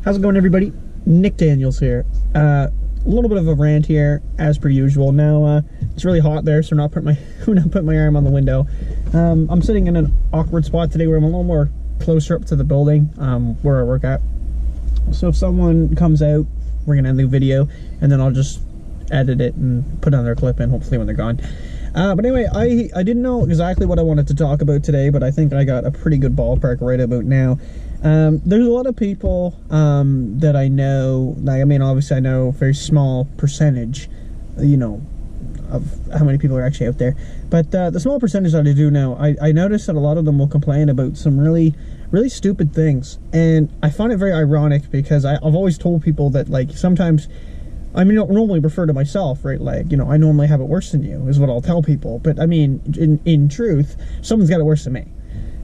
How's it going, everybody? Nick Daniels here. A little bit of a rant here, as per usual. Now, it's really hot there, so I'm not putting my arm on the window. I'm sitting in an awkward spot today where I'm a little more closer up to the building where I work at. So if someone comes out, we're gonna end the video, and then I'll just edit it and put another clip in, hopefully when they're gone. But anyway, I didn't know exactly what I wanted to talk about today, but I think I got a pretty good ballpark right about now. There's a lot of people that I know, like, I mean, obviously I know a very small percentage, you know, of how many people are actually out there. But the small percentage that I do know, I noticed that a lot of them will complain about some really stupid things. And I find it very ironic because I've always told people that, like, sometimes, I mean, I don't normally refer to myself, right? Like, you know, I normally have it worse than you, is what I'll tell people. But I mean, in truth, someone's got it worse than me.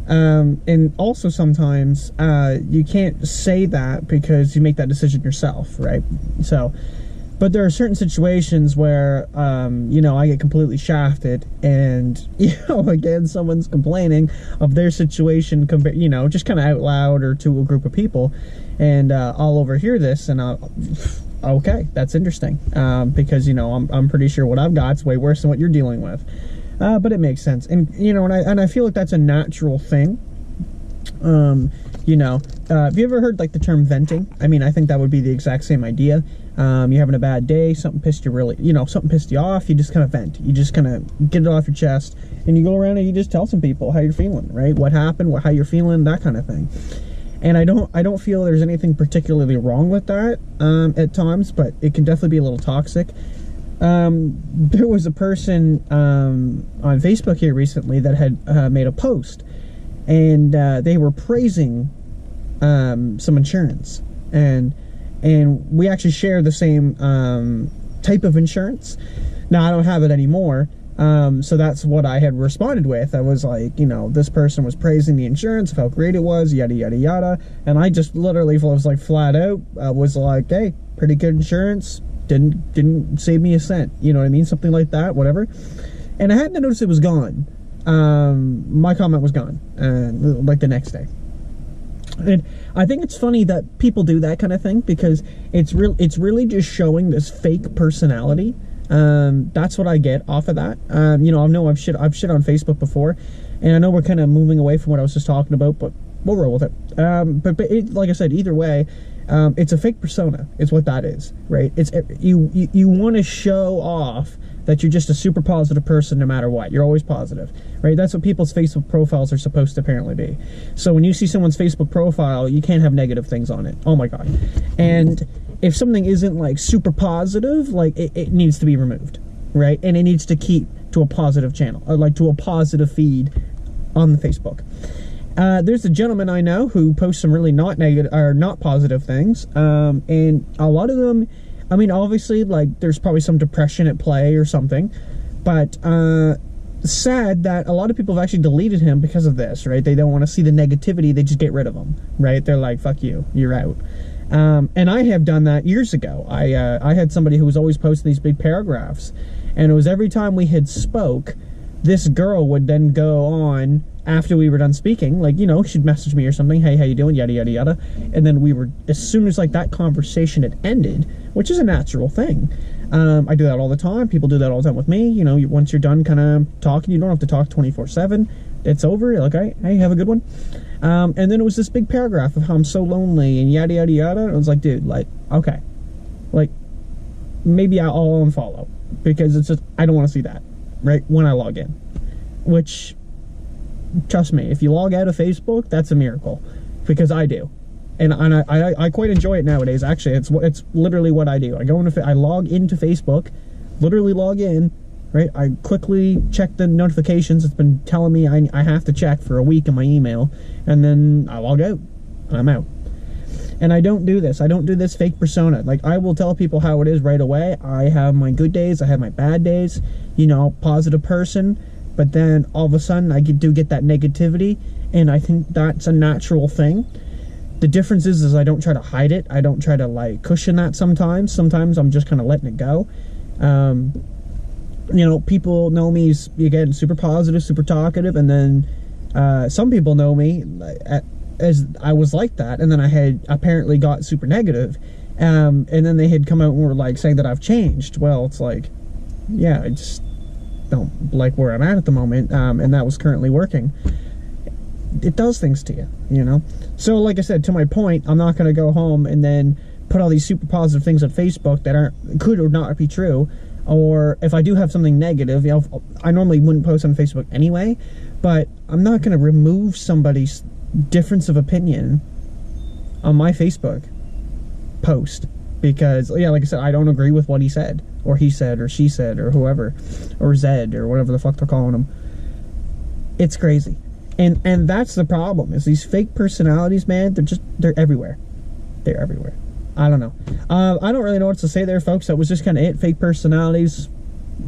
And also sometimes, you can't say that because you make that decision yourself, right? So, but there are certain situations where, you know, I get completely shafted and, you know, again, someone's complaining of their situation, you know, just kind of out loud or to a group of people, and, I'll overhear this and okay, that's interesting, because, you know, I'm pretty sure what I've got is way worse than what you're dealing with. But it makes sense, and you know, and I feel like that's a natural thing. You know, have you ever heard like the term venting? I mean, I think that would be the exact same idea. You're having a bad day, something pissed you off, you just kind of vent. You just kind of get it off your chest, and you go around and you just tell some people how you're feeling, right? What happened, how you're feeling, that kind of thing. And I don't feel there's anything particularly wrong with that at times, but it can definitely be a little toxic. There was a person on Facebook here recently that had made a post, and they were praising some insurance, and we actually share the same type of insurance. Now I don't have it anymore, so that's what I had responded with. I was like, you know, this person was praising the insurance of how great it was, yada yada yada, and I just literally was like flat out, was like, hey, pretty good insurance. Didn't save me a cent, you know what I mean, something like that, whatever. And I hadn't noticed it was gone. My comment was gone, like the next day. And I think it's funny that people do that kind of thing because it's really just showing this fake personality. That's what I get off of that. You know, I know I've shit on Facebook before, and I know we're kind of moving away from what I was just talking about, but we'll roll with it. But like I said, either way, it's a fake persona. It's what that is, right? It's you want to show off that you're just a super positive person no matter what. You're always positive, right? That's what people's Facebook profiles are supposed to apparently be. So when you see someone's Facebook profile, you can't have negative things on it. Oh my God. And if something isn't like super positive, like it needs to be removed, right? And it needs to keep to a positive channel, or like to a positive feed on the Facebook. There's a gentleman I know who posts some really not negative or not positive things, and a lot of them, I mean, obviously, like, there's probably some depression at play or something, but sad that a lot of people have actually deleted him because of this, right? They don't want to see the negativity, they just get rid of him, right? They're like, fuck you, you're out. And I have done that years ago. I had somebody who was always posting these big paragraphs, and it was every time we had spoke, this girl would then go on after we were done speaking, like, you know, she'd message me or something, hey, how you doing, yada yada yada, and then we were, as soon as like that conversation had ended, which is a natural thing, I do that all the time, people do that all the time with me, you know, once you're done kind of talking, you don't have to talk 24/7, it's over, you're like, hey, have a good one. And then it was this big paragraph of how I'm so lonely and yada yada yada, and I was like, dude, like, okay, like, maybe I'll unfollow, because it's just, I don't want to see that, right, when I log in, which, trust me, if you log out of Facebook, that's a miracle, because I do, and I quite enjoy it nowadays. Actually, it's literally what I do. I log into Facebook, literally log in, right? I quickly check the notifications. It's been telling me I have to check for a week in my email, and then I log out, and I'm out. And I don't do this. I don't do this fake persona. Like, I will tell people how it is right away. I have my good days. I have my bad days. You know, positive person. But then all of a sudden I do get that negativity, and I think that's a natural thing. The difference is I don't try to hide it. I don't try to like cushion that sometimes. Sometimes I'm just kind of letting it go. You know, people know me as, again, super positive, super talkative, and then some people know me as I was like that, and then I had apparently got super negative, and then they had come out and were like saying that I've changed. Well, it's like, yeah, I just don't like where I'm at the moment, and that was currently working. It does things to you, you know? So like I said, to my point, I'm not going to go home and then put all these super positive things on Facebook that could or not be true. Or if I do have something negative, you know, I normally wouldn't post on Facebook anyway, but I'm not going to remove somebody's difference of opinion on my Facebook post because, yeah, like I said, I don't agree with what he said, or he said, or she said, or whoever, or Zed, or whatever the fuck they're calling him. It's crazy. And that's the problem, is these fake personalities, man, they're everywhere. They're everywhere. I don't know. I don't really know what to say there, folks. That was just kind of it. Fake personalities.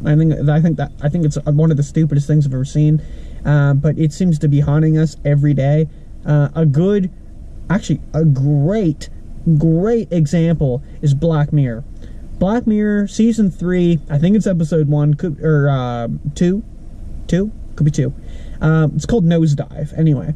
I think it's one of the stupidest things I've ever seen. But it seems to be haunting us every day. A great example is Black Mirror. Black Mirror season 3. I think it's episode 1, or 2. Could be 2. It's called Nosedive. Anyway,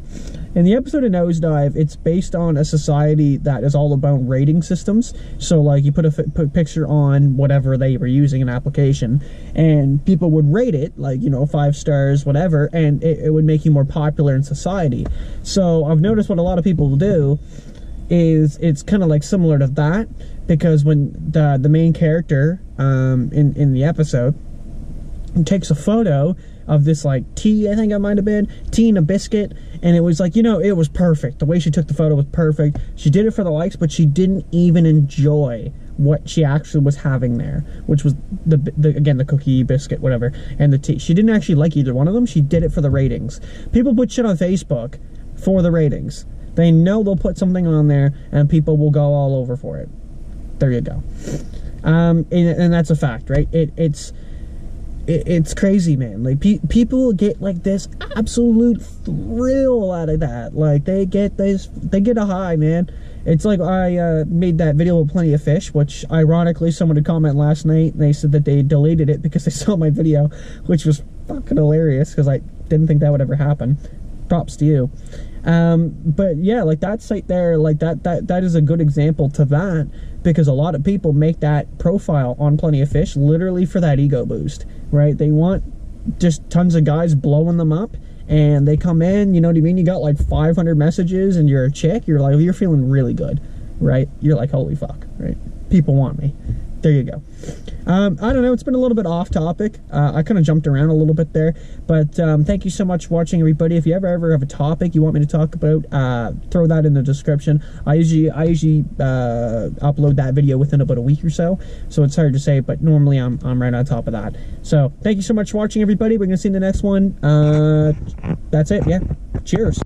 in the episode of Nosedive, it's based on a society that is all about rating systems. So, like, you put a picture on whatever they were using, an application, and people would rate it, like, you know, 5 stars, whatever, and it would make you more popular in society. So, I've noticed what a lot of people do is it's kind of like similar to that, because when the main character in the episode takes a photo of this, like, tea, I think it might have been, tea and a biscuit, and it was like, you know, it was perfect. The way she took the photo was perfect. She did it for the likes, but she didn't even enjoy what she actually was having there, which was, again, the cookie, biscuit, whatever, and the tea. She didn't actually like either one of them. She did it for the ratings. People put shit on Facebook for the ratings. They know they'll put something on there, and people will go all over for it. There you go. And that's a fact, right? It's crazy, man. Like, people get like this absolute thrill out of that. Like, they get a high, man. It's like, I made that video with Plenty of Fish, which ironically someone had commented last night, and they said that they deleted it because they saw my video, which was fucking hilarious because I didn't think that would ever happen. Props to you. But yeah, like, that site there, like, that is a good example to that, because a lot of people make that profile on Plenty of Fish literally for that ego boost, right? They want just tons of guys blowing them up, and they come in, you know what I mean? You got like 500 messages and you're a chick, you're like, you're feeling really good, right? You're like, holy fuck, right? People want me. There you go. I don't know, it's been a little bit off topic. I kind of jumped around a little bit there, but thank you so much for watching, everybody. If you ever have a topic you want me to talk about, throw that in the description. I usually upload that video within about a week or so it's hard to say, but normally I'm right on top of that. So thank you so much for watching, everybody. We're gonna see you in the next one. That's it. Yeah, cheers.